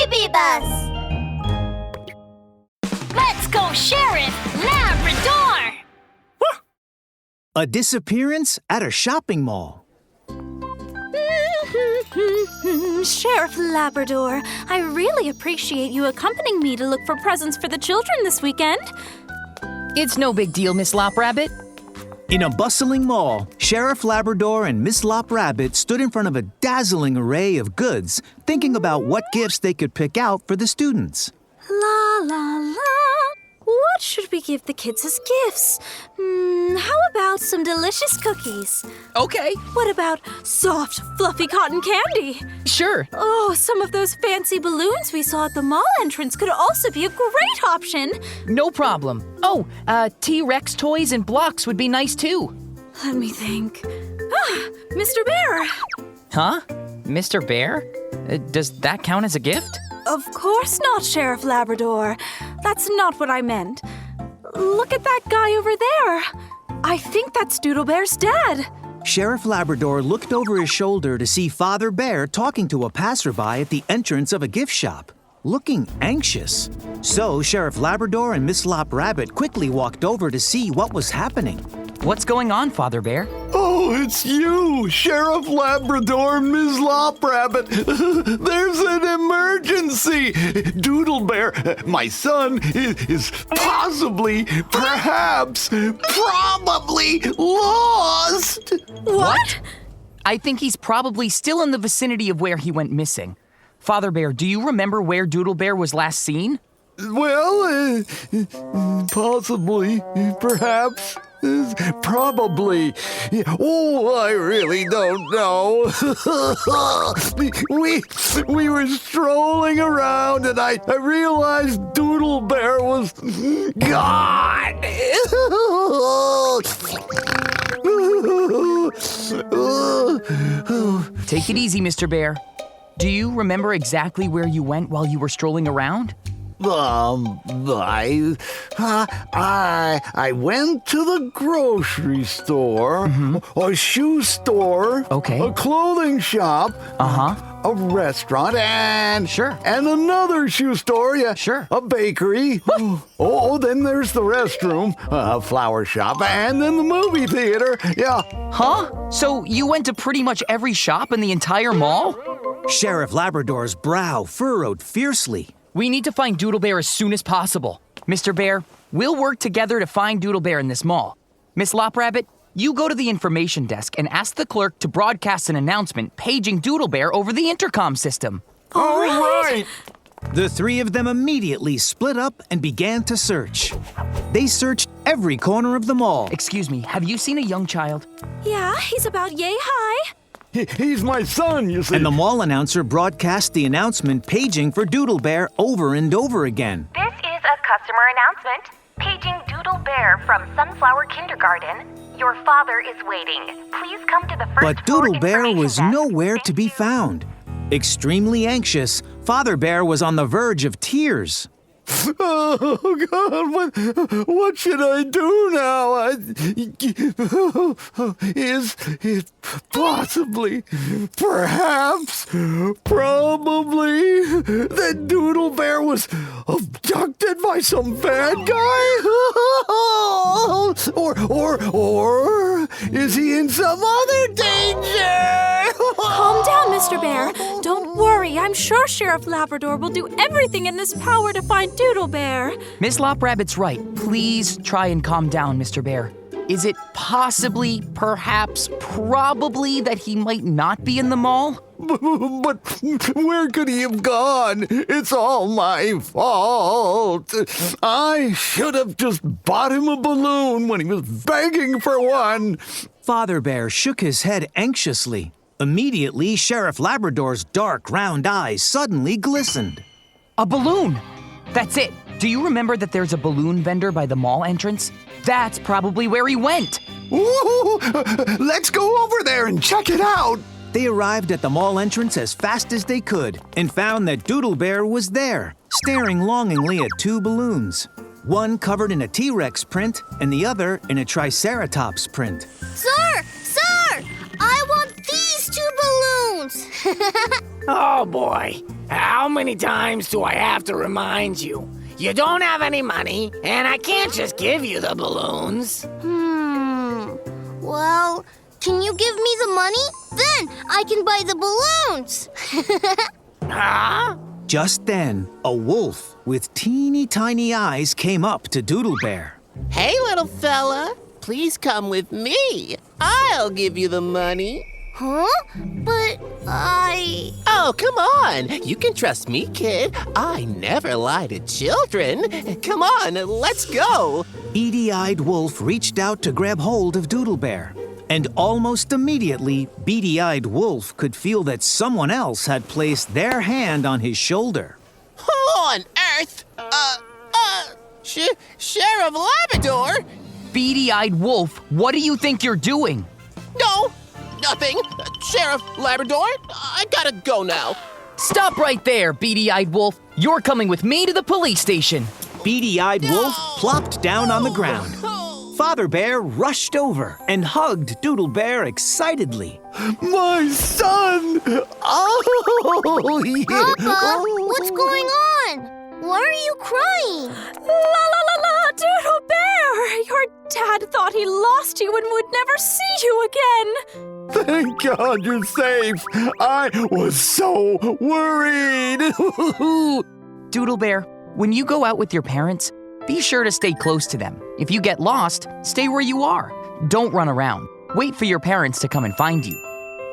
baby bus! Let's go, Sheriff Labrador! A disappearance at a shopping mall. Sheriff Labrador, I really appreciate you accompanying me to look for presents for the children this weekend. It's no big deal, Miss Lop Rabbit. In a bustling mall, Sheriff Labrador and Miss Lop Rabbit stood in front of a dazzling array of goods, thinking about what gifts they could pick out for the students. La la la. What should we give the kids as gifts? How about some delicious cookies? Okay, What about soft, fluffy cotton candy? sure. Oh, some of those fancy balloons we saw at the mall entrance could also be a great option. No problem. Oh, T-Rex toys and blocks would be nice too. Let me think. Mr. Bear. Huh? Mr. Bear? Does that count as a gift? Of course not, Sheriff Labrador. That's not what I meant. Look at that guy over there. I think that's Doodle Bear's dad. Sheriff Labrador looked over his shoulder to see Father Bear talking to a passerby at the entrance of a gift shop, looking anxious. So Sheriff Labrador and Miss Lop Rabbit quickly walked over to see what was happening. What's going on, Father Bear? Oh, it's you, Sheriff Labrador and Ms. Lop Rabbit. There's an emergency. Doodle Bear, my son, is possibly, perhaps, probably lost. What? I think he's probably still in the vicinity of where he went missing. Father Bear, do you remember where Doodle Bear was last seen? Well, possibly, perhaps. Probably. Oh, I really don't know. we were strolling around and I realized Doodle Bear was gone. Take it easy, Mr. Bear. Do you remember exactly where you went while you were strolling around? I went to the grocery store, a shoe store, Okay. a clothing shop, a restaurant, and Sure. and another shoe store, yeah, Sure. a bakery. Oh, then there's the restroom, a flower shop, and then the movie theater. Yeah. Huh? So you went to pretty much every shop in the entire mall? Sheriff Labrador's brow furrowed fiercely. We need to find Doodle Bear as soon as possible. Mr. Bear, we'll work together to find Doodle Bear in this mall. Miss Lop Rabbit, you go to the information desk and ask the clerk to broadcast an announcement paging Doodle Bear over the intercom system. All right. The three of them immediately split up and began to search. They searched every corner of the mall. Excuse me, have you seen a young child? Yeah, he's about yay high. He's my son, you see. And the mall announcer broadcast the announcement paging for Doodle Bear over and over again. This is a customer announcement. Paging Doodle Bear from Sunflower Kindergarten. Your father is waiting. Please come to the first But floor Doodle Bear information was desk. nowhere to be Thank you. found. Extremely anxious, Father Bear was on the verge of tears. Oh, God, what should I do now? Is it possibly, perhaps, probably, that Doodle Bear was abducted by some bad guy? Or is he in some other danger? Calm down, Mr. Bear. Don't worry. I'm sure Sheriff Labrador will do everything in his power to find Doodle Bear. Miss Lop Rabbit's right. Please try and calm down, Mr. Bear. Is it possibly, perhaps, probably that he might not be in the mall? But where could he have gone? It's all my fault. I should have just bought him a balloon when he was begging for one. Father Bear shook his head anxiously. Immediately, Sheriff Labrador's dark, round eyes suddenly glistened. A balloon! That's it. Do you remember that there's a balloon vendor by the mall entrance? That's probably where he went. Ooh, let's go over there and check it out. They arrived at the mall entrance as fast as they could and found that Doodle Bear was there, staring longingly at two balloons. One covered in a T-Rex print and the other in a Triceratops print. Sir! I want these two balloons! Oh boy, how many times do I have to remind you? You don't have any money, and I can't just give you the balloons. Well, can you give me the money? Then I can buy the balloons. Huh? Just then, a wolf with teeny tiny eyes came up to Doodle Bear. Hey, little fella, please come with me. I'll give you the money. Huh? But Oh, come on. You can trust me, kid. I never lie to children. Come on, let's go. Beady-eyed Wolf reached out to grab hold of Doodle Bear. And almost immediately, Beady-eyed Wolf could feel that someone else had placed their hand on his shoulder. Who on earth? Sheriff Labrador? Beady-eyed Wolf, what do you think you're doing? No, nothing. Sheriff Labrador, I gotta go now. Stop right there, Beady-eyed Wolf. You're coming with me to the police station. Beady-eyed Wolf plopped down on the ground. Father Bear rushed over and hugged Doodle Bear excitedly. My son! Oh, yeah. Papa, what's going on? Why are you crying? La, Doodle Bear! Your dad thought he lost you and would never see you again. Thank God you're safe. I was so worried. Doodle Bear, when you go out with your parents, be sure to stay close to them. If you get lost, stay where you are. Don't run around. Wait for your parents to come and find you.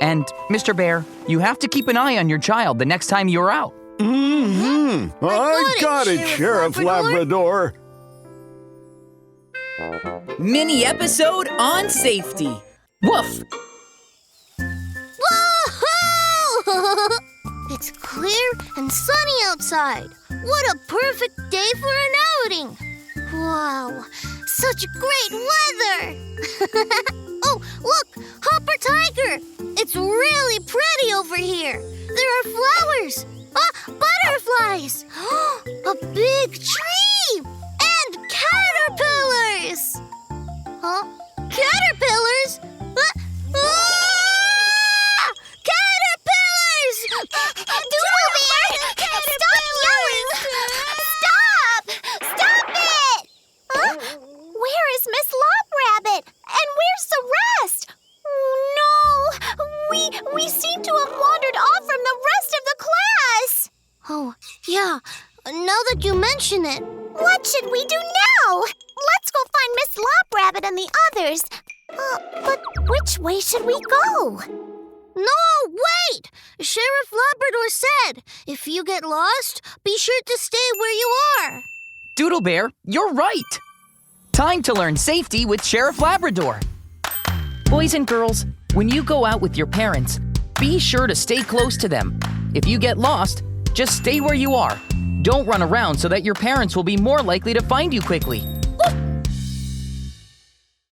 And, Mr. Bear, you have to keep an eye on your child the next time you're out. I got it, Sheriff Labrador. Mini episode on safety. Woof! Whoa! It's clear and sunny outside. What a perfect day for an outing. Wow, such great weather. Oh, look, Hopper Tiger. It's really pretty over here. There are flowers. Butterflies. A big tree. And caterpillars. Huh? Caterpillars? Caterpillars! Doodle Bear! Stop yelling! Stop! Stop it! Huh? Where is Miss Lop Rabbit? And where's the rest? Oh, no! We seem to have wandered off from the rest of the class! Oh, yeah. Now that you mention it. What should we do now? Let's go find Miss Lop Rabbit and the others. But which way should we go? No, wait! Sheriff Labrador said, if you get lost, be sure to stay where you are. Doodle Bear, you're right. Time to learn safety with Sheriff Labrador. Boys and girls, when you go out with your parents, be sure to stay close to them. If you get lost, just stay where you are. Don't run around so that your parents will be more likely to find you quickly.